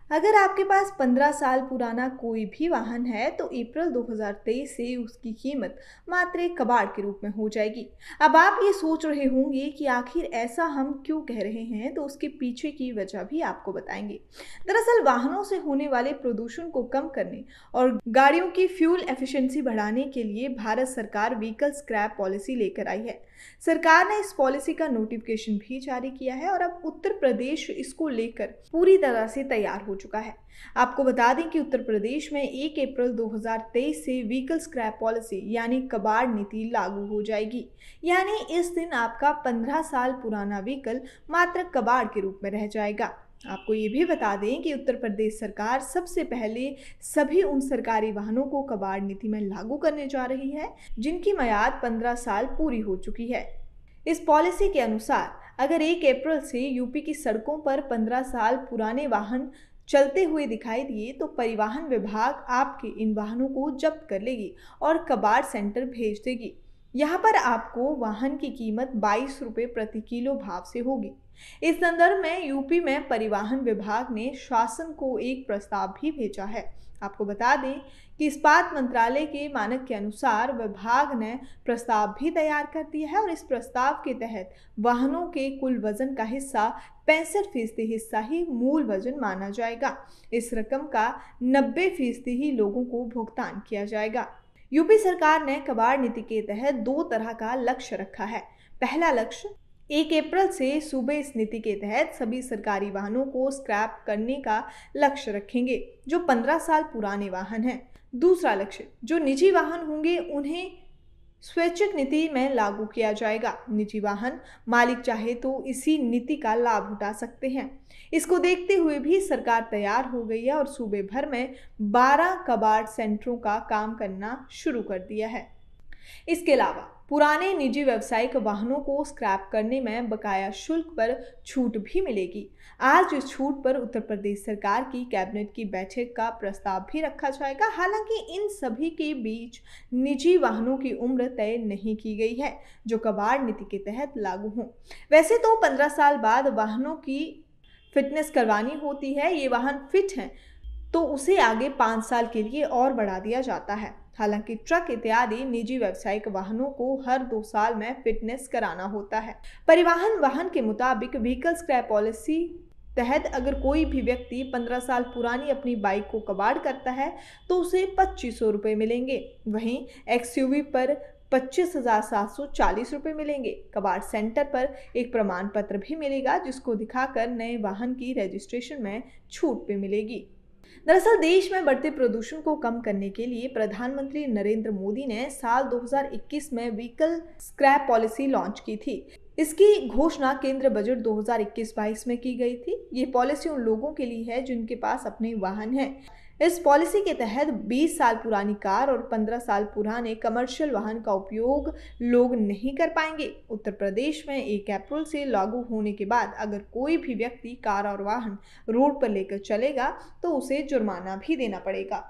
अगर आपके पास 15 साल पुराना कोई भी वाहन है तो अप्रैल 2023 से उसकी कीमत मात्र एक कबाड़ के रूप में हो जाएगी। अब आप ये सोच रहे होंगे कि आखिर ऐसा हम क्यों कह रहे हैं, तो उसके पीछे की वजह भी आपको बताएंगे। दरअसल वाहनों से होने वाले प्रदूषण को कम करने और गाड़ियों की फ्यूल एफिशिएंसी बढ़ाने के लिए भारत सरकार व्हीकल स्क्रैप पॉलिसी लेकर आई है। सरकार ने इस पॉलिसी का नोटिफिकेशन भी जारी किया है और अब उत्तर प्रदेश इसको लेकर पूरी तरह से तैयार हो चुका है। आपको बता दें कि उत्तर प्रदेश में 1 अप्रैल 2023 से व्हीकल स्क्रैप पॉलिसी यानी कबाड़ नीति लागू हो जाएगी। यानी इस दिन आपका 15 साल पुराना व्हीकल मात्र कबाड़ के रूप में रह जाएगा। आपको ये भी बता दें कि उत्तर प्रदेश सरकार सबसे पहले सभी उन सरकारी वाहनों को कबाड़ नीति में लागू करने जा रही है जिनकी मियाद 15 साल पूरी हो चुकी है। इस पॉलिसी के अनुसार अगर 1 अप्रैल से यूपी की सड़कों पर 15 साल पुराने वाहन चलते हुए दिखाई दिए तो परिवहन विभाग आपके इन वाहनों को जब्त कर लेगी और कबाड़ सेंटर भेज देगी। यहाँ पर आपको वाहन की कीमत 22 रुपये प्रति किलो भाव से होगी। इस संदर्भ में यूपी में परिवहन विभाग ने शासन को एक प्रस्ताव भी भेजा है। आपको बता दें कि इस्पात मंत्रालय के मानक के अनुसार विभाग ने प्रस्ताव भी तैयार कर दिया है और इस प्रस्ताव के तहत वाहनों के कुल वजन का हिस्सा 65% हिस्सा ही मूल वजन माना जाएगा। इस रकम का 90% ही लोगों को भुगतान किया जाएगा। यूपी सरकार ने कबाड़ नीति के तहत 2 तरह का लक्ष्य रखा है। पहला लक्ष्य 1 अप्रैल से सूबे इस नीति के तहत सभी सरकारी वाहनों को स्क्रैप करने का लक्ष्य रखेंगे जो 15 साल पुराने वाहन हैं। दूसरा लक्ष्य जो निजी वाहन होंगे उन्हें स्वैच्छिक नीति में लागू किया जाएगा। निजी वाहन मालिक चाहे तो इसी नीति का लाभ उठा सकते हैं। इसको देखते हुए भी सरकार तैयार हो गई है और सूबे भर में 12 कबाड़ सेंटरों का काम करना शुरू कर दिया है। इसके अलावा पुराने निजी व्यावसायिक वाहनों को स्क्रैप करने में बकाया शुल्क पर छूट भी मिलेगी। आज इस छूट पर उत्तर प्रदेश सरकार की कैबिनेट की बैठक का प्रस्ताव भी रखा जाएगा। हालांकि इन सभी के बीच निजी वाहनों की उम्र तय नहीं की गई है जो कबाड़ नीति के तहत लागू हों। वैसे तो 15 साल बाद वाहनों की फिटनेस करवानी होती है। ये वाहन फिट हैं तो उसे आगे 5 साल के लिए और बढ़ा दिया जाता है। हालांकि ट्रक इत्यादि निजी व्यावसायिक वाहनों को हर 2 साल में फिटनेस कराना होता है। परिवहन वाहन के मुताबिक व्हीकल स्क्रैप पॉलिसी तहत अगर कोई भी व्यक्ति 15 साल पुरानी अपनी बाइक को कबाड़ करता है तो उसे 2500 रुपये मिलेंगे। वहीं एक्सयूवी पर 25,740 रुपये मिलेंगे। कबाड़ सेंटर पर एक प्रमाण पत्र भी मिलेगा जिसको दिखाकर नए वाहन की रजिस्ट्रेशन में छूट भी मिलेगी। दरअसल देश में बढ़ते प्रदूषण को कम करने के लिए प्रधानमंत्री नरेंद्र मोदी ने साल 2021 में व्हीकल स्क्रैप पॉलिसी लॉन्च की थी। इसकी घोषणा केंद्र बजट 2021-22 में की गई थी। ये पॉलिसी उन लोगों के लिए है जिनके पास अपने वाहन हैं। इस पॉलिसी के तहत 20 साल पुरानी कार और 15 साल पुराने कमर्शियल वाहन का उपयोग लोग नहीं कर पाएंगे। उत्तर प्रदेश में 1 अप्रैल से लागू होने के बाद अगर कोई भी व्यक्ति कार और वाहन रोड पर लेकर चलेगा तो उसे जुर्माना भी देना पड़ेगा।